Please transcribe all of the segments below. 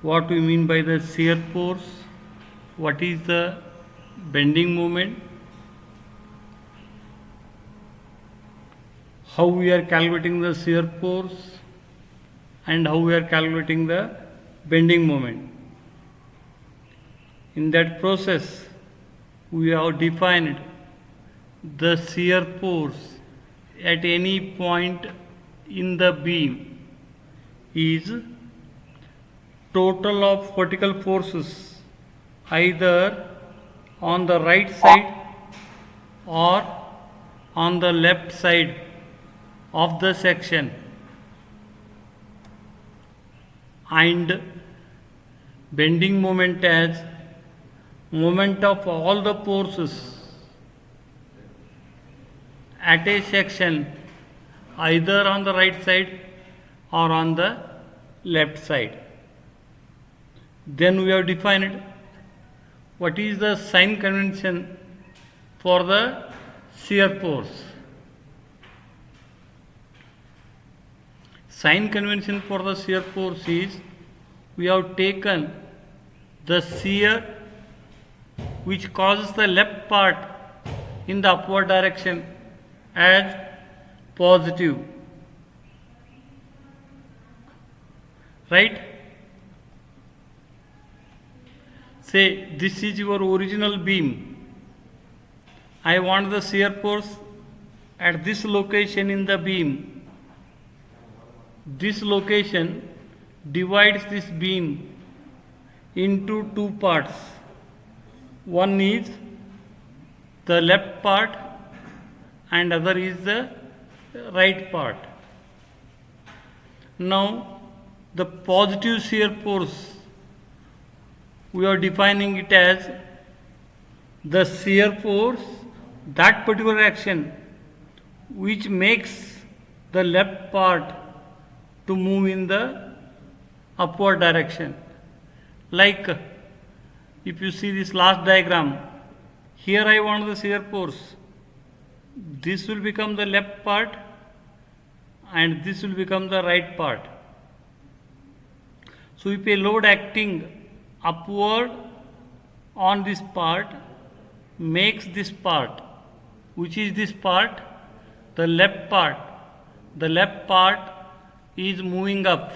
what we mean by the shear force, what is the bending moment, how we are calculating the shear force, and how we are calculating the bending moment. In that process, we have defined the shear force at any point in the beam is total of vertical forces either on the right side or on the left side of the section, and bending moment as moment of all the forces at a section either on the right side or on the left side. Then we have defined what is the sign convention for the shear force. Sign convention for the shear force is we have taken the shear which causes the left part in the upward direction as positive, right? Say this is your original beam. I want the shear force at this location in the beam. This location divides this beam into two parts. One is the left part and other is the right part. Now the positive shear force, we are defining it as the shear force, that particular action which makes the left part to move in the upward direction. Like if you see this last diagram, here I want the shear force. This will become the left part and this will become the right part. So if a load acting upward on this part makes this part, which is this part, the left part is moving up.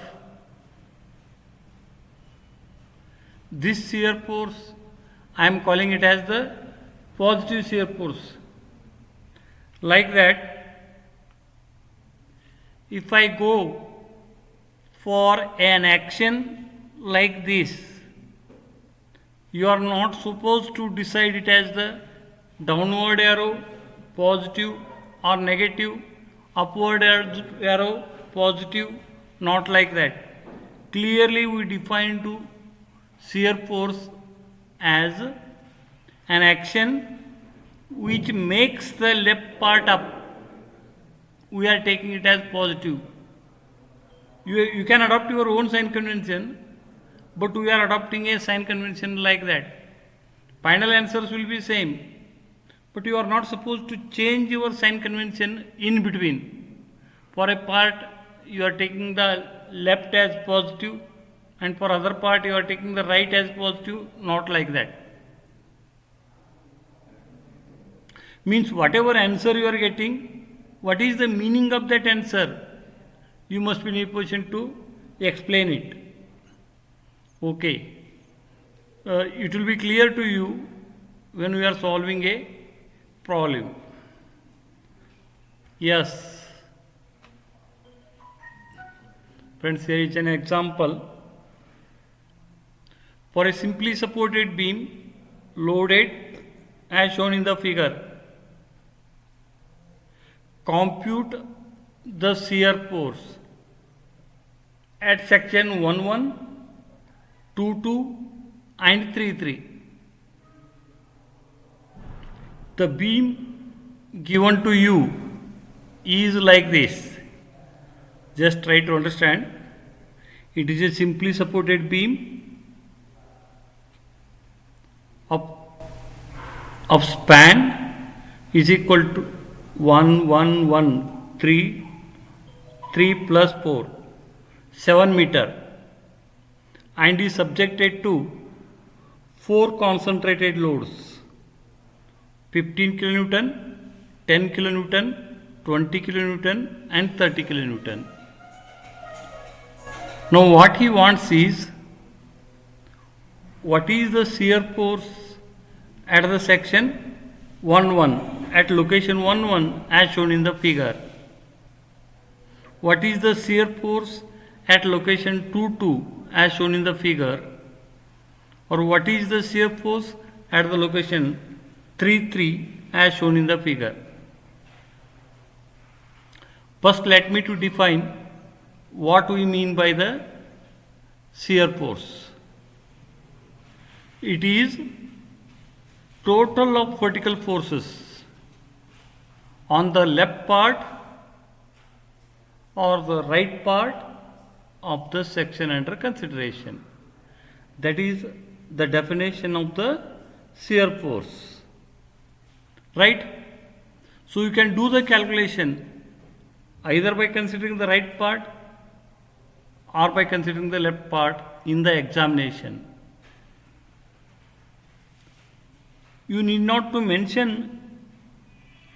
This shear force I am calling it as the positive shear force. Like that, if I go for an action like this, you are not supposed to decide it as the downward arrow positive or negative, upward arrow positive, not like that. Clearly we define to shear force as an action which makes the left part up. We are taking it as positive. You can adopt your own sign convention, but we are adopting a sign convention like that. Final answers will be same, but you are not supposed to change your sign convention in between. For a part you are taking the left as positive, and for other part you are taking the right as positive, not like that. Means whatever answer you are getting, what is the meaning of that answer? You must be in a position to explain it. Okay. It will be clear to you when we are solving a problem. Yes. Friends, here is an example. For a simply supported beam loaded as shown in the figure, compute the shear force at section 11, 22 and 33. The beam given to you is like this. Just try to understand. It is a simply supported beam of span is equal to 1, 1, 1, 3, 3 plus 4, 7 meter, and is subjected to 4 concentrated loads: 15 kilonewton, 10 kilonewton, 20 kilonewton and 30 kilonewton. Now what he wants is, what is the shear force at the section 1-1, at location 1-1 as shown in the figure? What is the shear force at location 2-2 as shown in the figure? Or what is the shear force at the location 3-3 as shown in the figure? First, let me to define what we mean by the shear force. It is total of vertical forces on the left part or the right part of the section under consideration. That is the definition of the shear force, right? So you can do the calculation either by considering the right part or by considering the left part in the examination. You need not to mention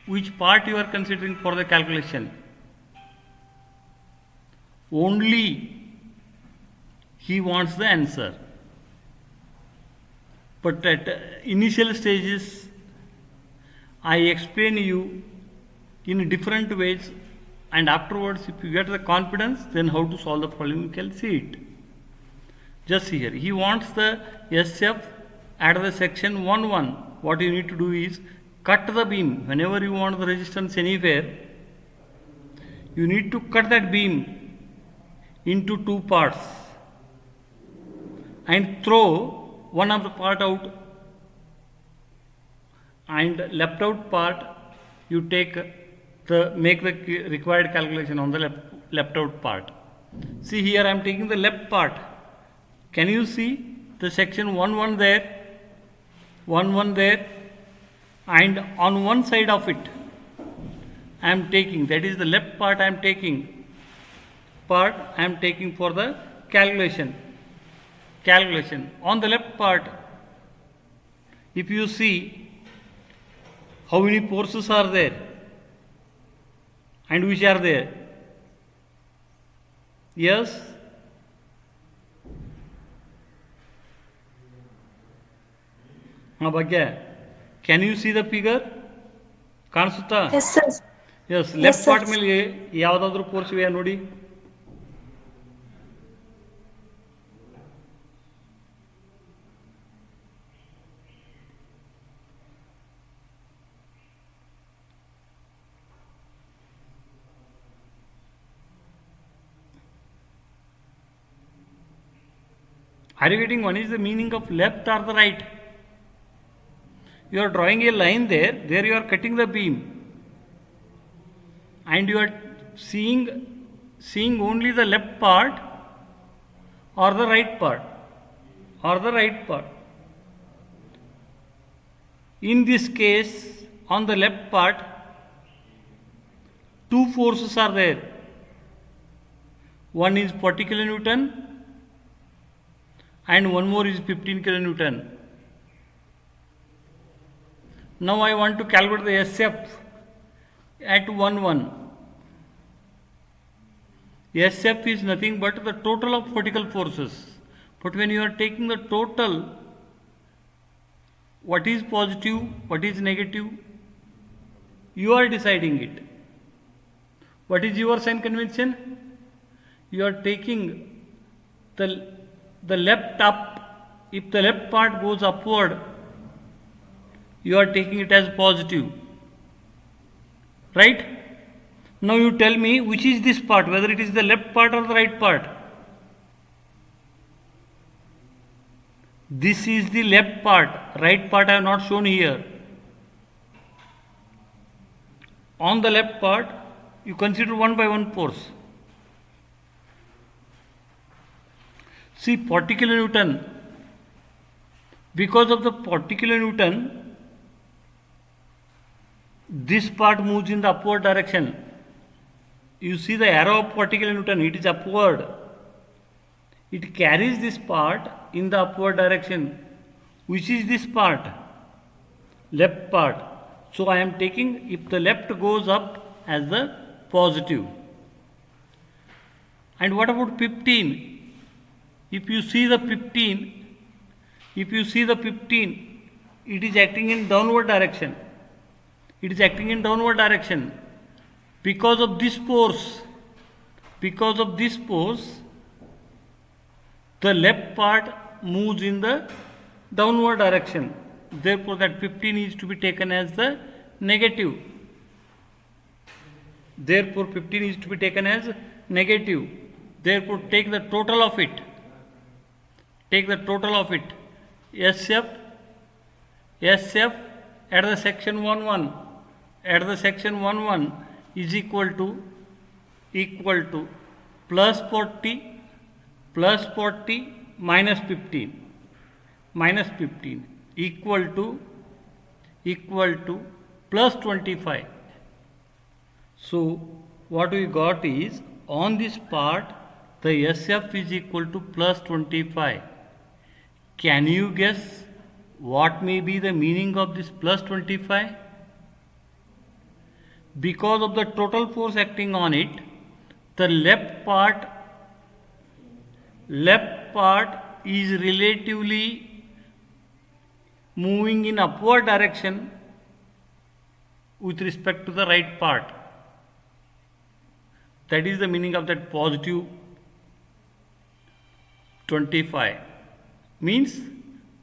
which part you are considering for the calculation. Only he wants the answer. But at initial stages, I explain you in different ways, and afterwards, if you get the confidence, then how to solve the problem, you can see it. Just here, he wants the SF at the section 1-1. What you need to do is cut the beam. Whenever you want the resistance anywhere, you need to cut that beam into 2 parts and throw one of the part out, and left out part you make the required calculation on the left out part. See here, I am taking the left part. Can you see the section 1-1 there, 1-1 there, and on one side of it I am taking, that is the left part I am taking for the calculation. On the left part, if you see how many forces are there and which are there. Yes? Can you see the figure? ಕಾಣಿಸುತ್ತಾ? Yes, sir. Yes, left part ಮೇಲೆ ಯಾವುದಾದ್ರೂ force ಇದೆಯಾ ನೋಡಿ. Are you getting what is the meaning of left or the right? You are drawing a line there you are cutting the beam, and you are seeing only the left part or the right part. In this case, on the left part, 2 forces are there. One is 40 kilonewton and one more is 15 kilonewton. Now I want to calculate the SF at 1-1. SF is nothing but the total of vertical forces. But when you are taking the total, what is positive, what is negative, you are deciding it. What is your sign convention? You are taking the left up. If the left part goes upward, you are taking it as positive, right? Now you tell me which is this part, whether it is the left part or the right part. This is the left part, right part I have not shown here. On the left part, you consider 1 by 1 force. See, 40 kilonewton, because of the 40 kilonewton, this part moves in the upward direction. You see the arrow of 40 kilonewton, it is upward. it carries this part in the upward direction. Which is this part? Left part. So I am taking, if the left goes up, as the positive. And what about 15? If you see the 15, it is acting in downward direction. It is acting in downward direction. Because of this force, the left part moves in the downward direction. Therefore, that 15 is to be taken as the negative. Therefore, 15 is to be taken as negative. Therefore, take the total of it. Take the total of it. SF at the section 1-1 is equal to plus 40 minus 15 equal to plus 25. So what we got is, on this part the SF is equal to plus 25. Can you guess what may be the meaning of this plus 25? Because of the total force acting on it, the left part is relatively moving in upward direction with respect to the right part. That is the meaning of that positive 25. Means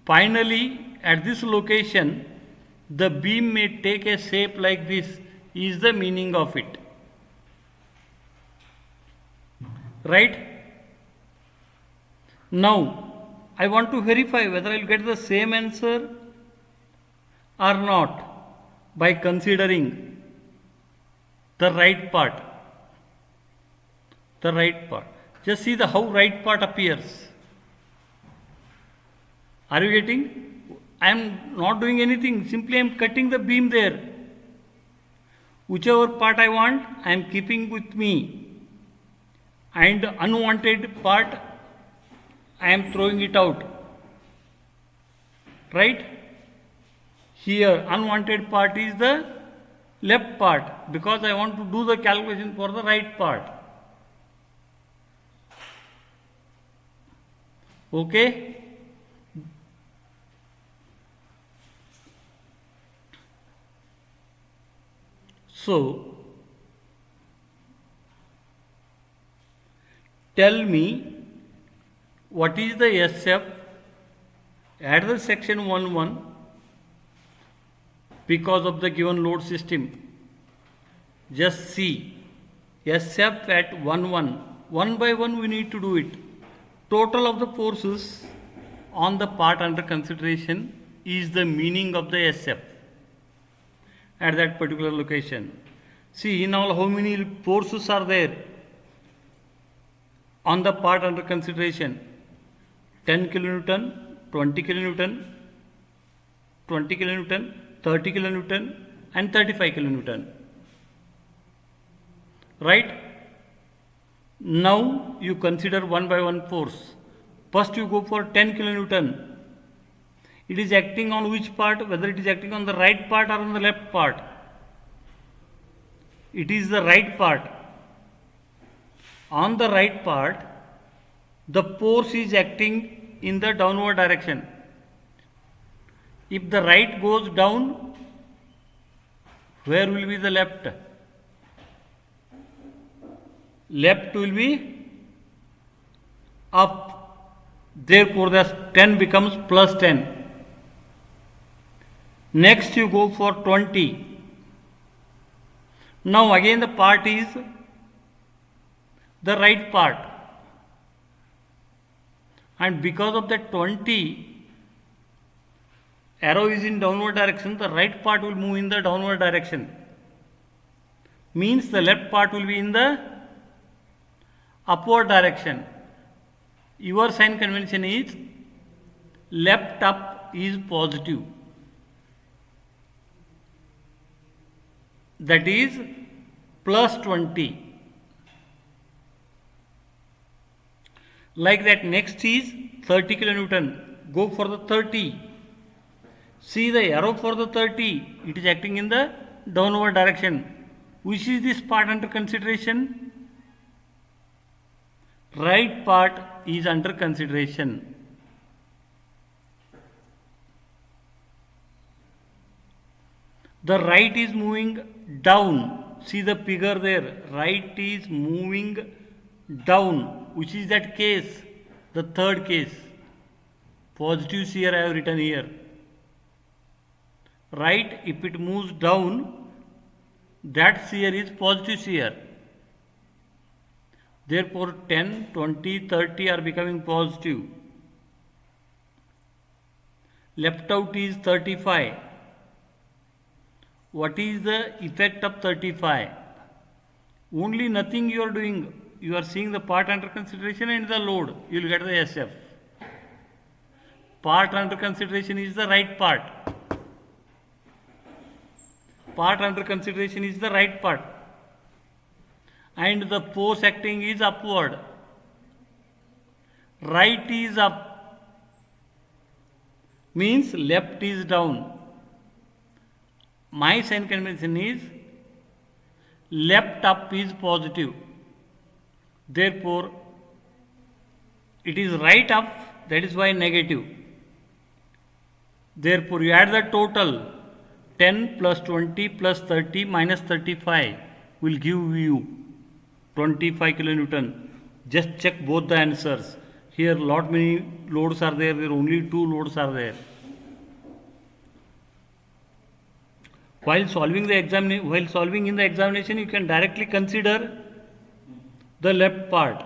finally at this location the beam may take a shape like this, is the meaning of it. Right? Now I want to verify whether I will get the same answer or not by considering the right part. Just see how right part appears. Are you getting? I am not doing anything, simply I am cutting the beam there. Whichever part I want, I am keeping with me, and unwanted part I am throwing it out. Right? Here unwanted part is the left part, because I want to do the calculation for the right part. Okay? So tell me, what is the SF at the section 1-1 because of the given load system? Just see, SF at 1-1, one by one we need to do it. Total of the forces on the part under consideration is the meaning of the SF at that particular location. See, in all, how many forces are there on the part under consideration? 10 kilonewton, 20 kilonewton, 20 kilonewton, 30 kilonewton and 35 kilonewton. Right? Now you consider one by one force. First you go for 10 kilonewton. It is acting on which part? Whether it is acting on the right part or on the left part? It is the right part. On the right part, the force is acting in the downward direction. If the right goes down, where will be the left? Left will be up. Therefore, the 10 becomes plus 10. Next you go for 20. Now again the part is the right part, and because of that 20 arrow is in downward direction, the right part will move in the downward direction. Means the left part will be in the upward direction. Your sign convention is left up is positive. That is plus 20. Like that, next is 30 kilonewton. Go for the 30. See the arrow for the 30. It is acting in the downward direction. Which is this part under consideration? Right part is under consideration. The right is moving down. See the figure there. Right is moving down. Which is that case? The third case. Positive shear I have written here. Right, if it moves down, that shear is positive shear. Therefore, 10, 20, 30 are becoming positive. Left out is 35. What is the effect of 35? Only nothing you are doing. You are seeing the part under consideration and the load. You will get the SF. Part under consideration is the right part. Part under consideration is the right part. And the force acting is upward. Right is up. Means left is down. My sign convention is left up is positive. Therefore, it is right up, that is why negative. Therefore, you add the total 10 plus 20 plus 30 minus 35 will give you 25 kilonewton. Just check both the answers. Here lot many loads are there, only 2 loads are there. While solving in the examination, you can directly consider the left part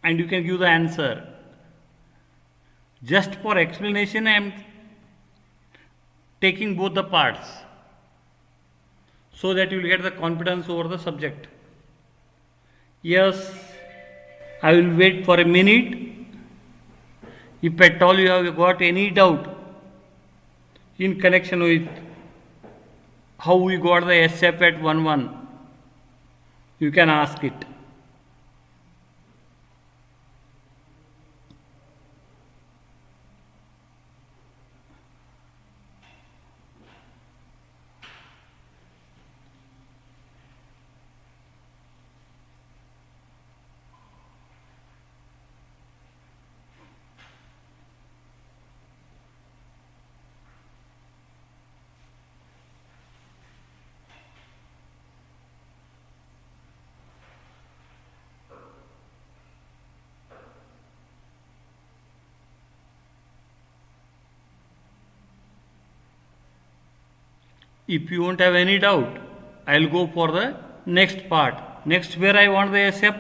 and you can give the answer. Just for explanation, I am taking both the parts so that you will get the confidence over the subject. Yes, I will wait for a minute. If at all you have got any doubt in connection with how we got the SF at 1-1, you can ask it. If you won't have any doubt, I will go for the next part. Next, where I want the SF?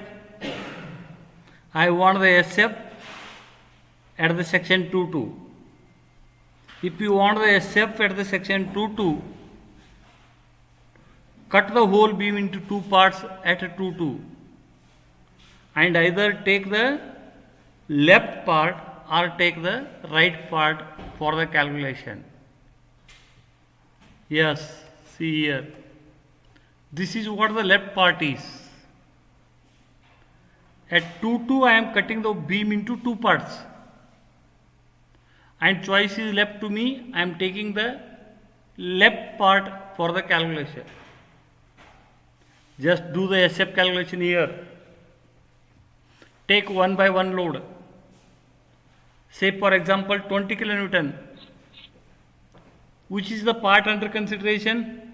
I want the SF at the section 2-2. If you want the SF at the section 2-2, cut the whole beam into 2 parts at a 2-2 and either take the left part or take the right part for the calculation. Yes, see here. This is what the left part is. At 2-2 I am cutting the beam into 2 parts. And choice is left to me. I am taking the left part for the calculation. Just do the SF calculation here. Take 1 by 1 load. Say for example 20 kilonewton. Which is the part under consideration?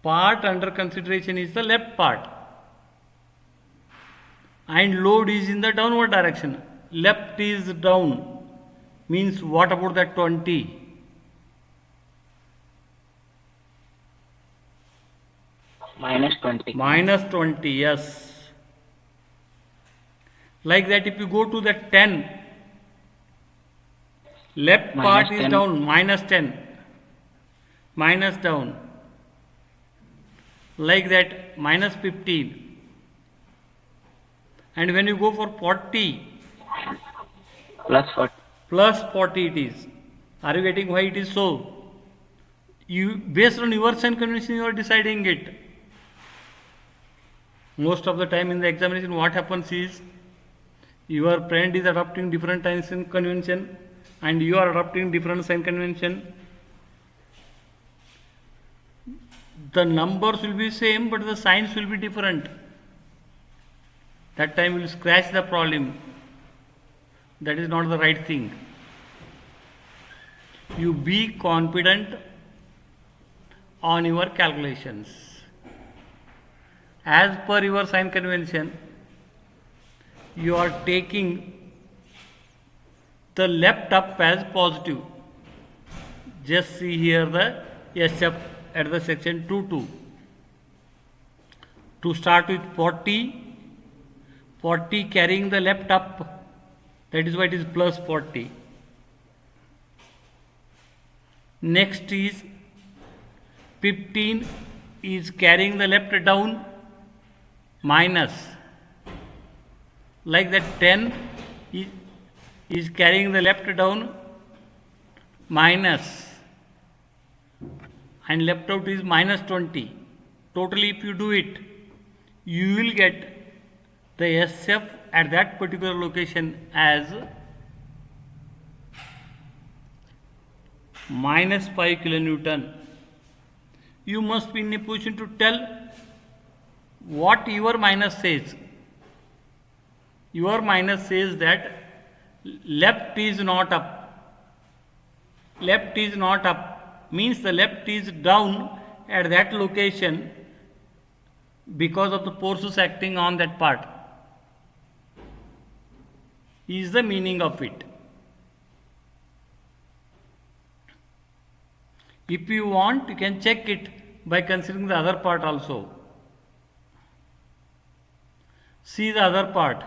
Part under consideration is the left part. And load is in the downward direction. Left is down. Means what about that 20? -20. -20, yes. Like that, if you go to the 10, left part is down, -10, minus down. Like that, -15. And when you go for 40, +40. +40 it is. Are you getting why it is so? You, based on your sign convention, you are deciding it. Most of the time in the examination, what happens is your friend is adopting different sign convention and you are adopting different sign convention. The numbers will be same, but the signs will be different. That time will scratch the problem. That is not the right thing. You be confident on your calculations. As per your sign convention, you are taking the left up as positive. Just see here the SF at the section 2.2. To start with 40, 40 carrying the left up, that is why it is plus 40. Next is 15 is carrying the left down, minus. Like that 10 is carrying the left down, minus. And left out is minus 20. Totally if you do it, you will get the SF at that particular location as minus 5 kilonewton. You must be in a position to tell what your minus says. Your minus says that left is not up. Left is not up means the left is down at that location because of the forces acting on that part. Is the meaning of it. If you want, you can check it by considering the other part also. See the other part.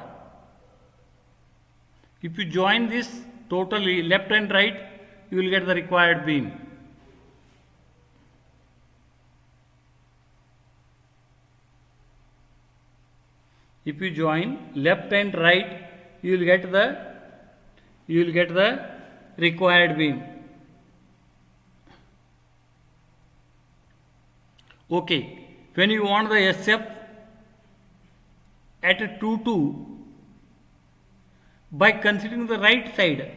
If you join this totally left and right, you will get the required beam. If you join left and right, you will get the required beam. Okay, when you want the SF at 2.2, by considering the right side,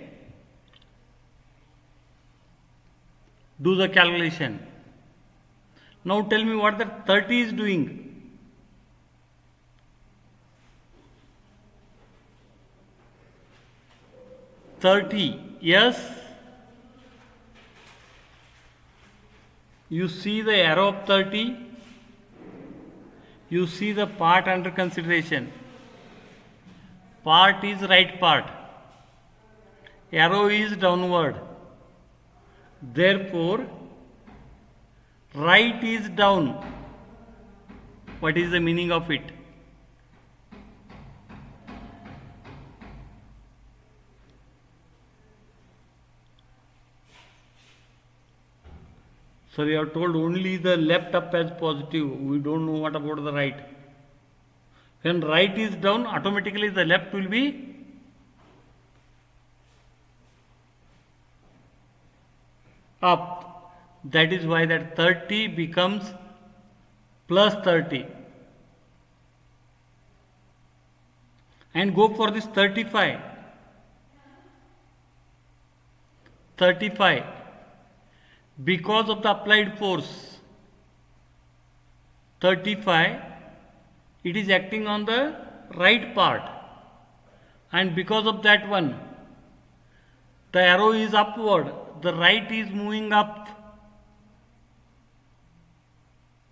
do the calculation. Now tell me what the 30 is doing. Yes, you see the arrow of 30, you see the part under consideration. Part is right part, arrow is downward, therefore right is down. What is the meaning of it? So we are told only the left up as positive. We don't know what about the right. When right is down, automatically the left will be up. That is why that 30 becomes plus 30. And go for this 35. 35. Because of the applied force 35, it is acting on the right part, and because of that one the arrow is upward, the right is moving up.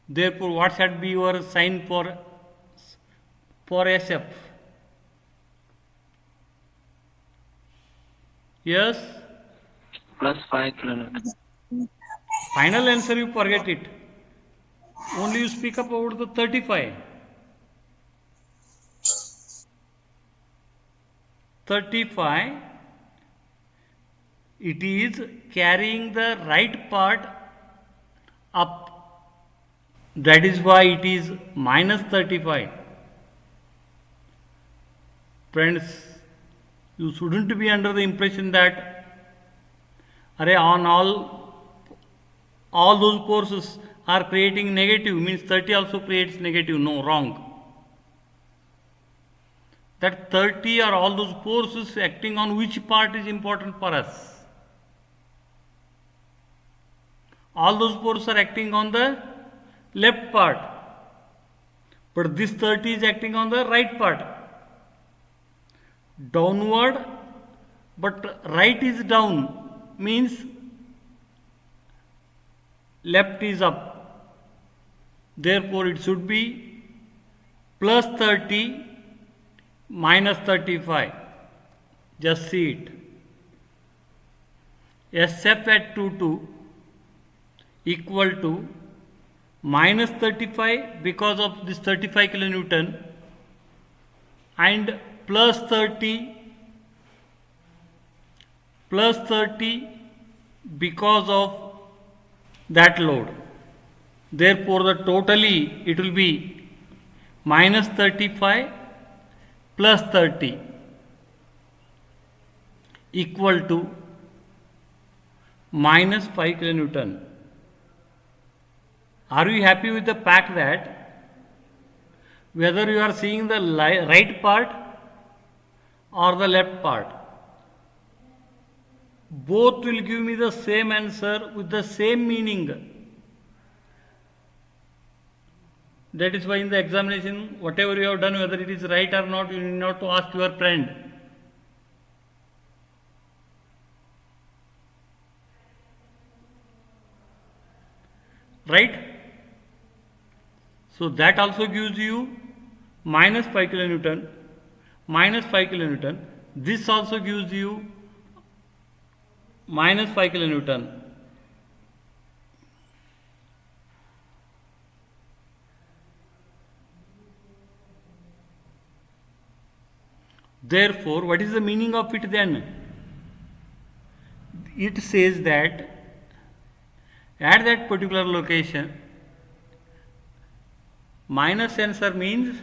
Therefore what should be your sign for SF? Yes, plus 5 kilonewton. Final answer you forget it. Only you speak about the 35. 35, it is carrying the right part up. That is why it is minus 35. Friends, you shouldn't be under the impression that on all those forces are creating negative, means 30 also creates negative. No, wrong. that 30 or all those forces acting on which part is important for us. All those forces are acting on the left part, but this 30 is acting on the right part. Downward, but right is down, means left is up. Therefore, it should be plus 30 minus 35. Just see it. SF at 22 equal to minus 35 because of this 35 kilonewton and plus 30 because of that load. Therefore, the totally it will be minus 35 plus 30 equal to minus 5 kilonewton. Are you happy with the fact that whether you are seeing the right part or the left part, both will give me the same answer with the same meaning? That is why in the examination, whatever you have done, whether it is right or not, you need not to ask your friend. Right? So that also gives you minus 5 kilonewton, minus 5 kilonewton. This also gives you minus 5 kilonewton. Therefore, what is the meaning of it then? It says that at that particular location, minus sensor means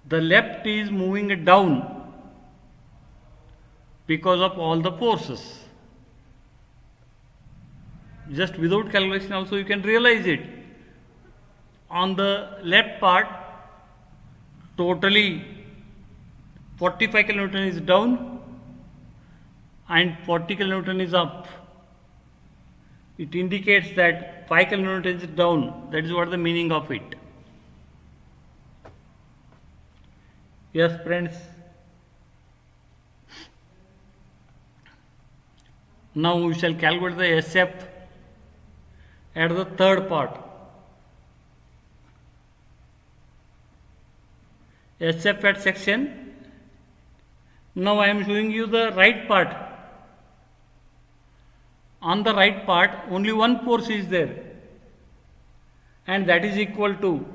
the left is moving down because of all the forces. Just without calculation also you can realize it. On the left part, totally 45 kilonewton is down and 40 kilonewton is up. It indicates that 5 kilonewton is down. That is what the meaning of it. Yes, friends. Now we shall calculate the SF at the third part. SF at section. Now I am showing you the right part. On the right part, only one force is there, and that is equal to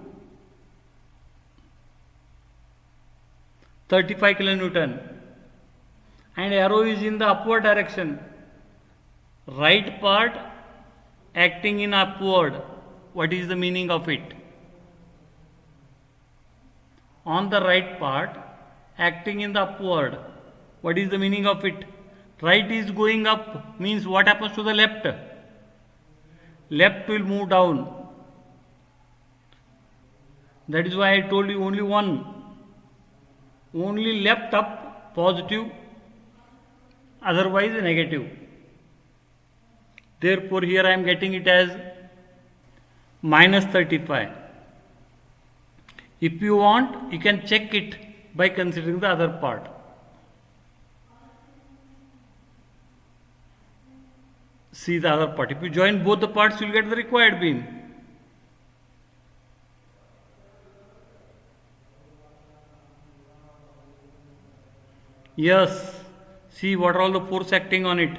35 kilonewton, and arrow is in the upward direction. Right part acting in upward. What is the meaning of it? On the right part acting in the upward. What is the meaning of it? Right is going up, means what happens to the left? Left will move down. That is why I told you only one. Only left up, positive, otherwise negative. Therefore, here I am getting it as minus 35. If you want, you can check it by considering the other part. See the other part. If you join both the parts, you will get the required beam. Yes, see what are all the force acting on it.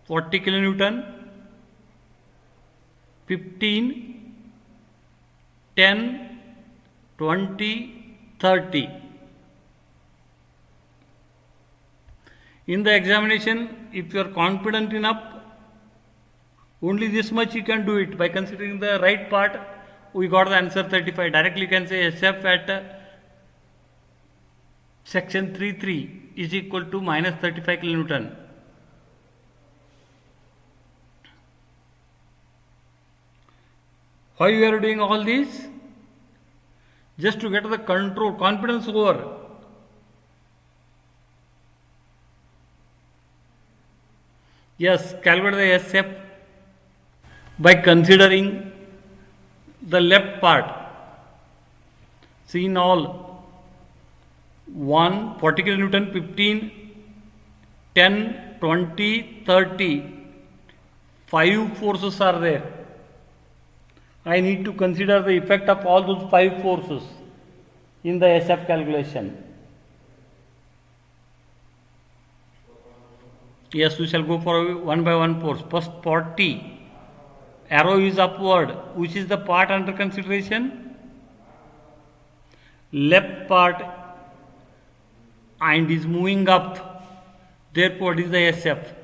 40 kilonewton, 15, 10, 20, 30. In the examination, if you are confident enough, only this much you can do it. By considering the right part, we got the answer 35. Directly you can say SF at section 3.3 is equal to minus 35 kilonewton. Why you are doing all this? just to get the control, confidence over. Yes, calculate the SF by considering the left part. See in all 1 40 kilonewton, 15, 10, 20, 30. 5 forces are there. I need to consider the effect of all those 5 forces in the SF calculation. Yes, we shall go for one by one force. First 40. Arrow is upward. Which is the part under consideration? Left part, and is moving up. Therefore, it is the SF.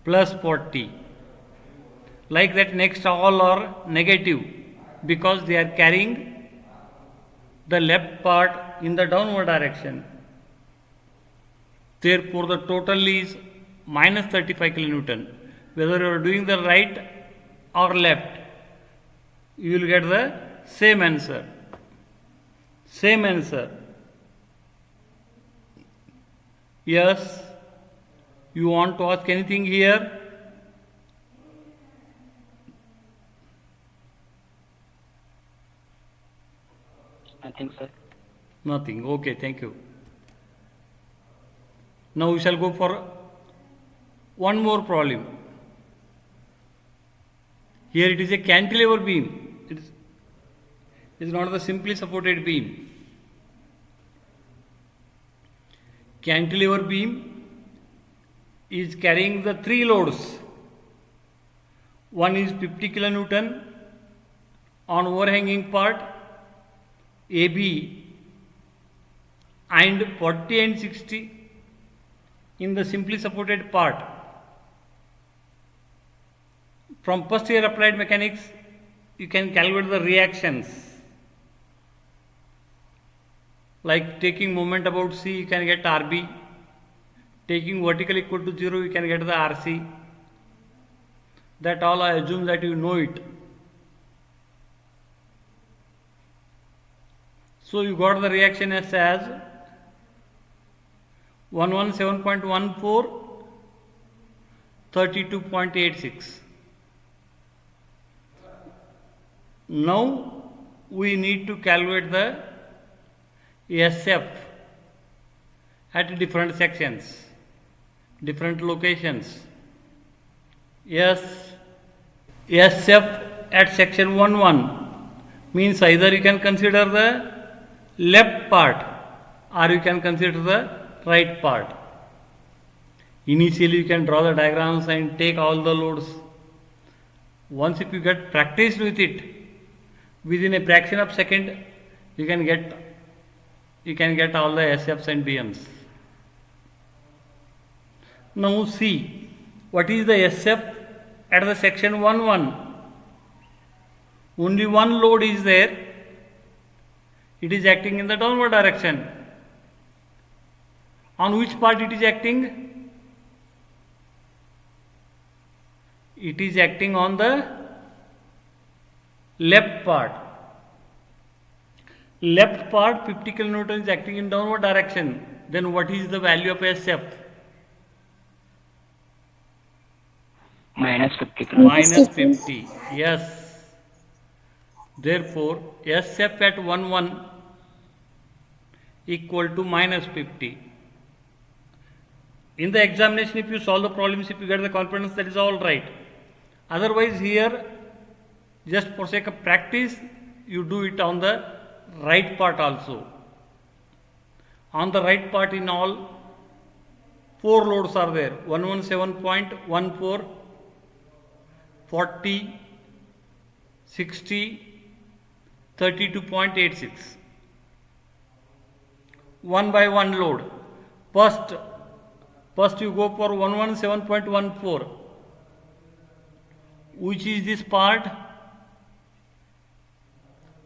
Plus 40. Like that, next all are negative because they are carrying the left part in the downward direction. Therefore, the total is minus 35 kilonewton. Whether you are doing the right or left, you will get the same answer. Same answer. Yes, you want to ask anything here? Nothing, sir. Nothing. Okay, thank you. Now we shall go for one more problem. Here it is a cantilever beam. It is not the simply supported beam. Cantilever beam is carrying the 3 loads. One is 50 kilonewton on overhanging part AB and 40 and 60 in the simply supported part. From first year applied mechanics, you can calculate the reactions. Like taking moment about C, you can get RB. Taking vertical equal to 0, you can get the RC. That all I assume that you know it. So you got the reaction as 117.14, 32.86. Now we need to calculate the SF at different sections, different locations. Yes, SF at section 1-1 means either you can consider the left part or you can consider the right part. Initially you can draw the diagrams and take all the loads. Once if you get practiced with it, within a fraction of second you can get all the SFs and BMs. Now see what is the SF at the section 1-1. Only one load is there. It is acting in the downward direction. On which part it is acting? It is acting on the left part. Left part 50 kilonewton is acting in downward direction. Then what is the value of SF? Minus 50 Minus 50. Yes. Therefore, SF at 1-1 equal to minus 50. In the examination, if you solve the problems, if you get the confidence, that is all right. Otherwise, here, just for sake of practice, you do it on the right part also. On the right part, in all, 4 loads are there: 117.14, 40, 60, 32.86. One by one load. First you go for 117.14. Which is this part?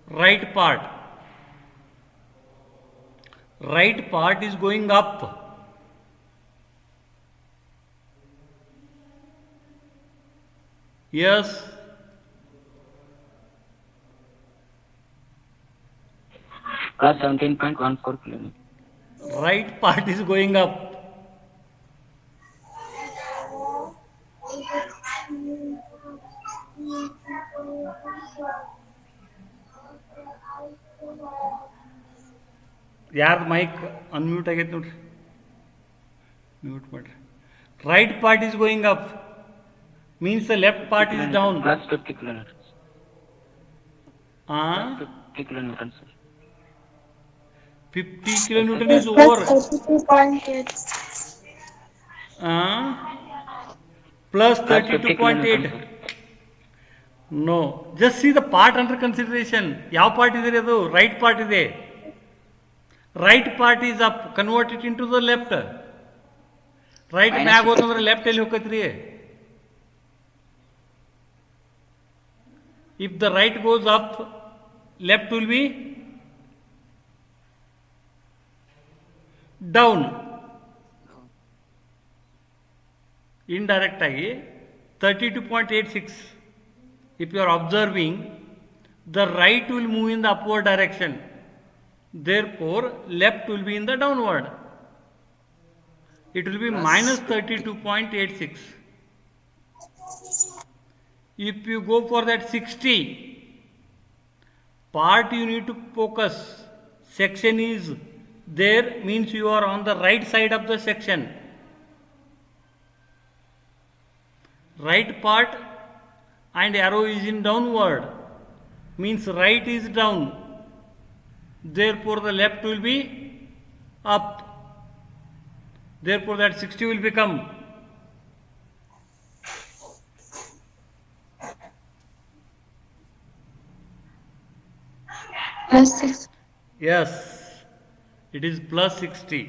Right part. Right part is going up. Yes. Plus 17.14 kilometers. Right part is going up. ಯಾರ್ದು mic unmute ಆಗೈತೆ ನೋಡ್ರಿ, mute ಮಾಡ್ರಿ. Right part is going up means the left part is down. Plus 50 kilometers. Ah, 50 kilonewtons, sir. 50 kilonewton is over. Plus 32.8. Plus Plus 50 32.8. kilonewtons, sir. No, just see the part under consideration. ಯಾವ part ಇದೆ ಅದು? Right part ಇದೆ. Right part is up, convert it into the left. Right Minus ಮ್ಯಾಗ 50. ಹೋದಂದ್ರೆ left ಎಲ್ಲಿ ಹೋಗತ್ರಿ? If the right goes up, left will be down. Indirect ಆಗಿ 32.86. If you are observing, the right will move in the upward direction. Therefore, left will be in the downward. It will be minus 32.86. If you go for that 60 part, you need to focus. Section is there, means you are on the right side of the section. Right part and arrow is in downward, means right is down. Therefore, the left will be up. Therefore, that 60 will become Plus 6. yes, it is plus 60.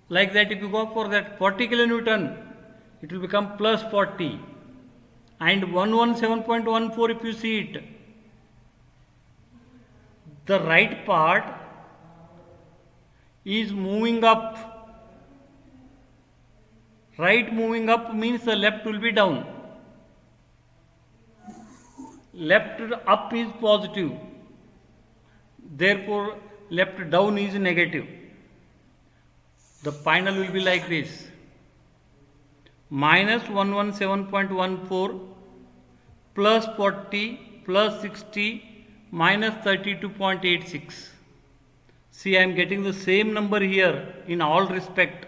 Like that, if you go for that 40 kilonewton, it will become plus 40. And 117.14, if you see it, the right part is moving up. Right moving up means the left will be down. Left up is positive. Therefore, left down is negative. The final will be like this: minus 117.14 plus 40 plus 60 minus 32.86. See, I am getting the same number here in all respect.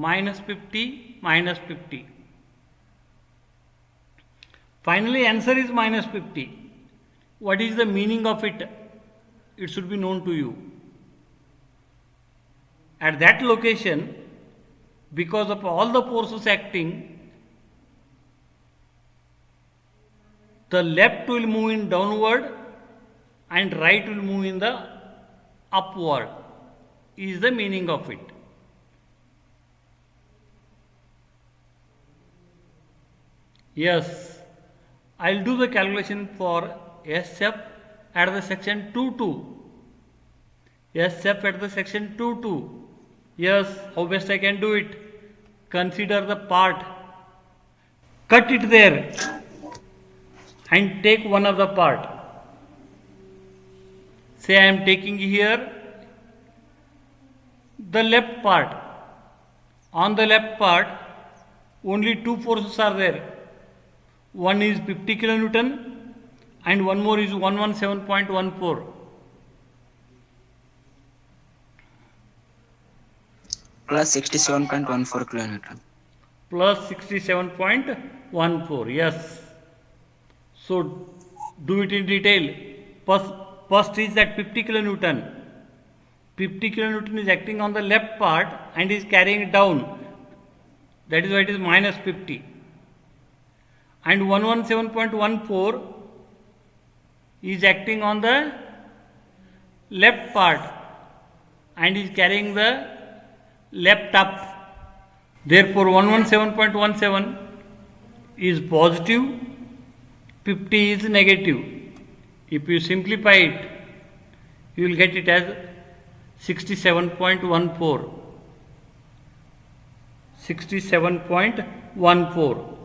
Minus 50 minus 50. Finally, answer is minus 50. What is the meaning of it? It should be known to you. At that location, because of all the forces acting, the left will move in downward and right will move in the upward, is the meaning of it. Yes, I'll do the calculation for SF at the section 2.2. SF at the section 2.2. Yes, how best I can do it? Consider the part, cut it there and take one of the part. Say I am taking here the left part. On the left part, only two forces are there. One is 50 kilonewton and one more is 117.14. Plus 67.14 kilonewton. Plus 67.14, yes. So do it in detail. First is that 50 kilonewton. 50 kilonewton is acting on the left part and is carrying it down. That is why it is minus 50. And 117.14 is acting on the left part and is carrying the left up. Therefore, 117.17 is positive, 50 is negative. If you simplify it, you will get it as 67.14. 67.14.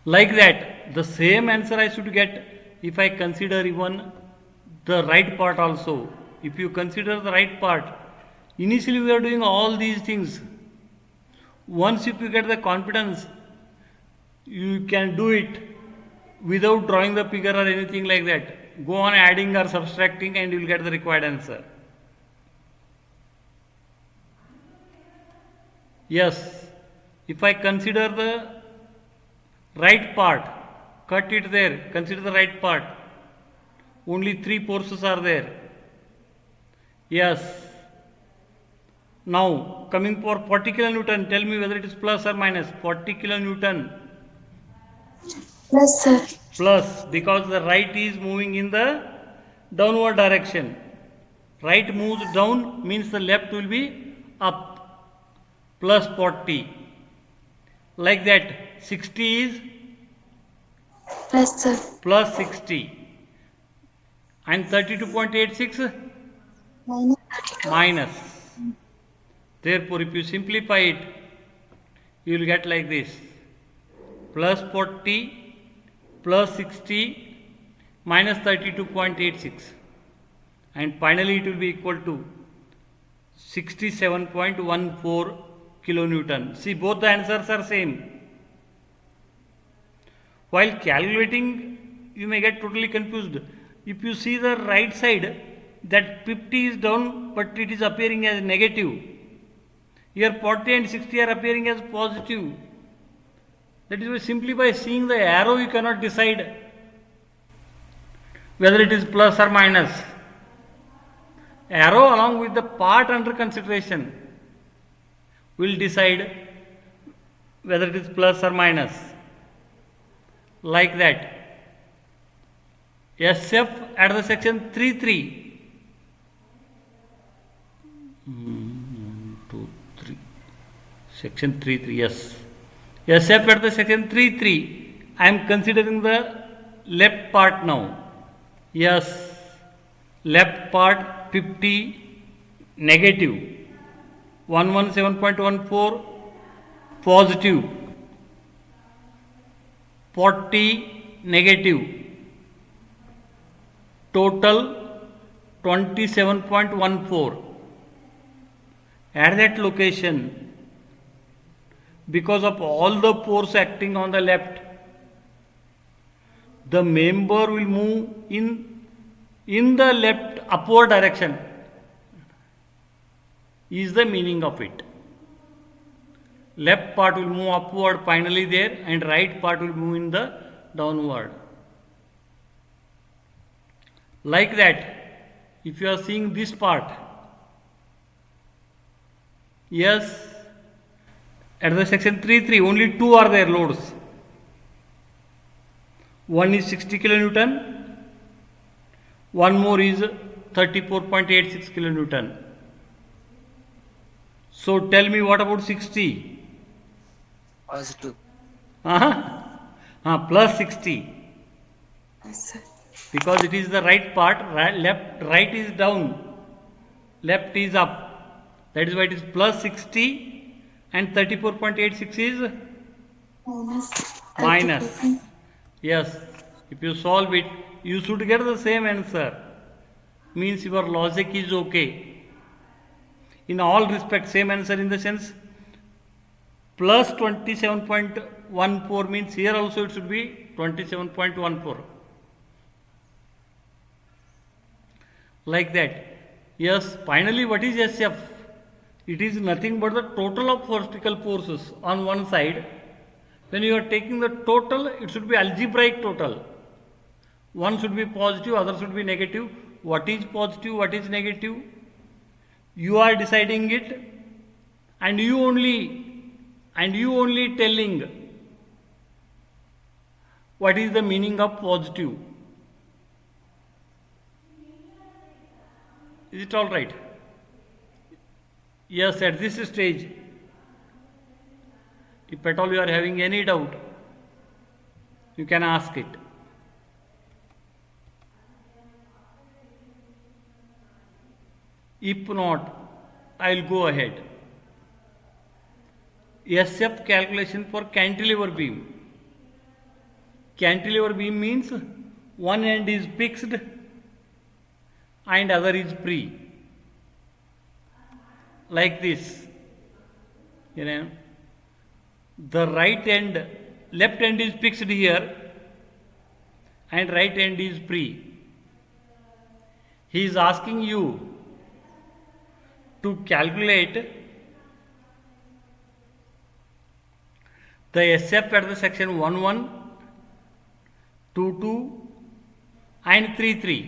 Like that, the same answer I should get if I consider even the right part also. If you consider the right part, initially we are doing all these things. Once if you get the confidence, you can do it without drawing the figure or anything like that. Go on adding or subtracting and you will get the required answer. Yes, if I consider the right part, cut it there, consider the right part. Only 3 forces are there. Yes. Now, coming for 40 kilonewton, tell me whether it is plus or minus. 40 kilonewton Plus, sir. plus, because the right is moving in the downward direction. Right moves down means the left will be up. Plus 40. Like that, 60 is Plus, sir. plus 60. And 32.86 Minus 32. minus. Therefore, if you simplify it, you will get like this: plus 40 plus 60 minus 32.86, and finally it will be equal to 67.14 kilonewton. See, both the answers are same. While calculating, you may get totally confused. If you see the right side, that 50 is down, but it is appearing as negative. Here 40 and 60 are appearing as positive. That is why simply by seeing the arrow you cannot decide whether it is plus or minus. Arrow along with the part under consideration will decide whether it is plus or minus. Like that. SF at the section 3.3. 1, 2, 3. Section 3.3, yes. SF at the section 3.3. I am considering the left part now. Yes. Left part 50 negative. 117.14 positive. 40 negative. Total 27.14. At that location, because of all the force acting on the left, the member will move in the left upward direction, is the meaning of it. Left part will move upward finally there, and right part will move in the downward. Like that, if you are seeing this part, yes, at the section 3.3 only 2 are there loads. One is 60 kilonewton, one more is 34.86 kilonewton. So tell me, what about 60? Positive. Plus 60. Yes, sir. Because it is the right part, right is down, left is up. That is why it is plus 60 and 34.86 is minus. 32. Yes, if you solve it, you should get the same answer. Means your logic is okay. In all respects, same answer in the sense plus 27.14 means here also it should be 27.14. Like that. Yes, finally what is SF? It is nothing but the total of vertical forces on one side. When you are taking the total, it should be algebraic total. One should be positive, other should be negative. What is positive, what is negative? You are deciding it, and you only telling what is the meaning of positive. Is it all right? Yes, at this stage, if at all you are having any doubt, you can ask it. If not, I will go ahead. SF calculation for cantilever beam. Cantilever beam means one end is fixed and other is free. Like this. You know, the left end is fixed here and right end is free. He is asking you to calculate the SF at the section 11, 22 and 33.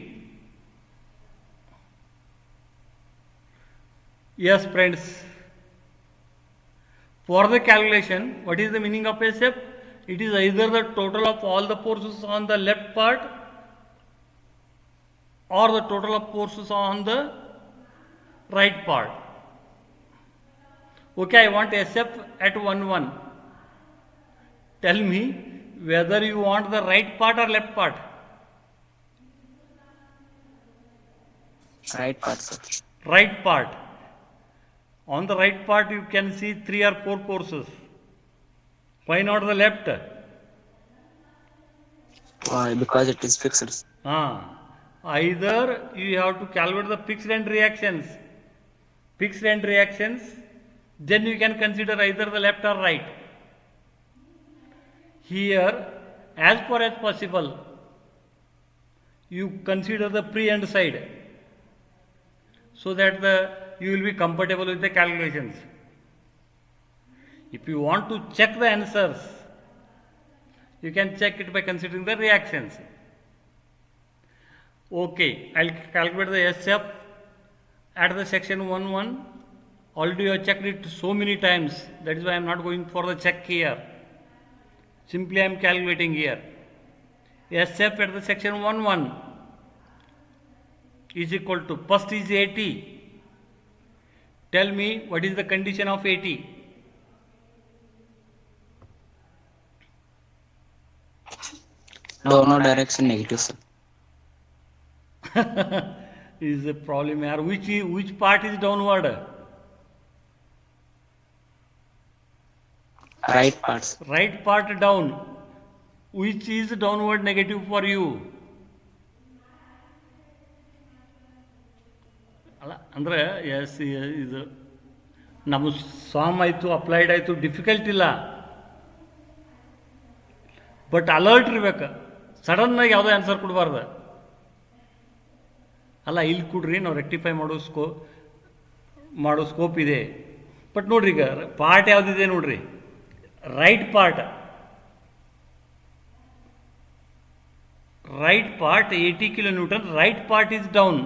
Yes, friends. For the calculation, what is the meaning of SF? It is either the total of all the forces on the left part or the total of forces on the right part. Okay, I want SF at 1, 1. Tell me whether you want the right part or left part. Right part, sir. Right part. On the right part you can see 3 or 4 forces. Why not the left? Why? Because it is fixed. Either you have to calculate the fixed end reactions. Fixed end reactions, then you can consider either the left or right. Here, as far as possible, you consider the free end side so that you will be comfortable with the calculations. If you want to check the answers, you can check it by considering the reactions. Okay, I'll calculate the SF at the section 1, 1. Already I checked it so many times, that is why I am not going for the check here. Simply I am calculating here. SF at the section 1, 1 is equal to, first is 80. Tell me what is the condition of 80? Downward direction negative, sir. Is a problem here. Which part is downward? Right part, sir. Right part down. Which is downward negative for you? ಅಲ್ಲ ಅಂದರೆ S ಇದು ನಮ್ಮ ಸಾಮ್ ಆಯಿತು applied ಆಯಿತು difficult ಇಲ್ಲ, but alert ಇರ್ಬೇಕು. ಸಡನ್ನಾಗಿ ಯಾವುದೋ ಆನ್ಸರ್ ಕೊಡಬಾರ್ದು. ಅಲ್ಲ ಇಲ್ಲಿ ಕೊಡ್ರಿ, ನಾವು ರೆಕ್ಟಿಫೈ ಮಾಡೋ ಸ್ಕೋಪ್ ಇದೆ. ಬಟ್ ನೋಡ್ರಿ, ಈಗ ಪಾರ್ಟ್ ಯಾವುದಿದೆ ನೋಡ್ರಿ, right part 80 kilonewton, right part is down.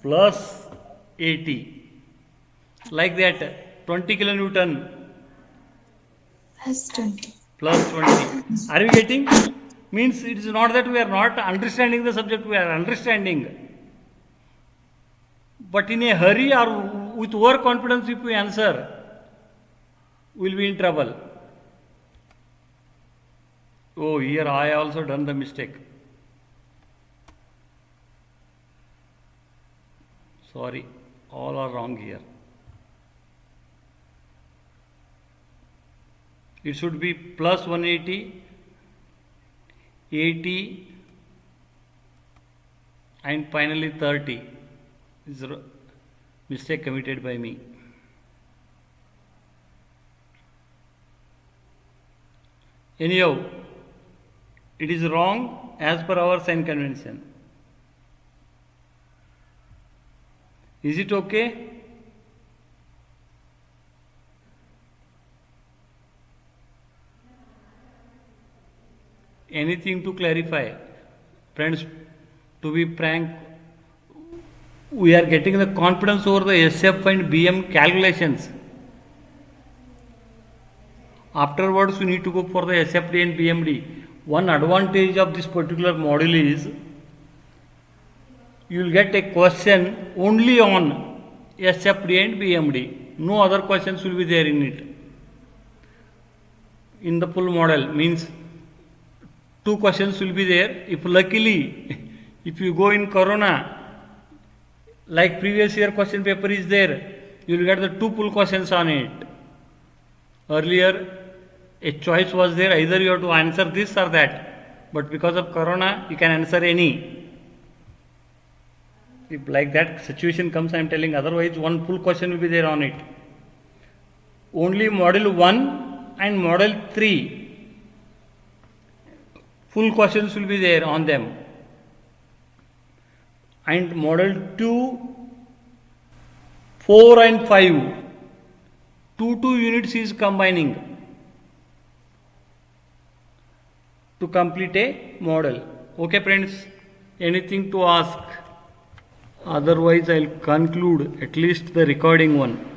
Plus 80. Like that, 20 kilonewton. Plus 20. Plus 20. Are you getting? Means it is not that we are not understanding the subject, we are understanding. But in a hurry or with overconfidence, if we answer, we will be in trouble. Oh, here I also done the mistake. Sorry, all are wrong here. It should be plus 180, 80 and finally 30. This is a mistake committed by me. Anyhow, it is wrong as per our sign convention. Is it okay? Anything to clarify? Friends, to be frank, we are getting the confidence over the SF and BM calculations. Afterwards, we need to go for the SFD and BMD. One advantage of this particular module is you will get a question only on SFD and BMD. No other questions will be there in it. In the full model means 2 questions will be there. If luckily, if you go in Corona, like previous year question paper is there, you will get the 2 full questions on it. Earlier, A choice was there, either you have to answer this or that. But because of corona, you can answer any. If like that situation comes, I am telling, otherwise one full question will be there on it. Only model 1 and model 3 full questions will be there on them. And model 2, 4 and 5, 2 units is combining to complete a model. Okay friends, anything to ask? Otherwise I'll conclude at least the recording one.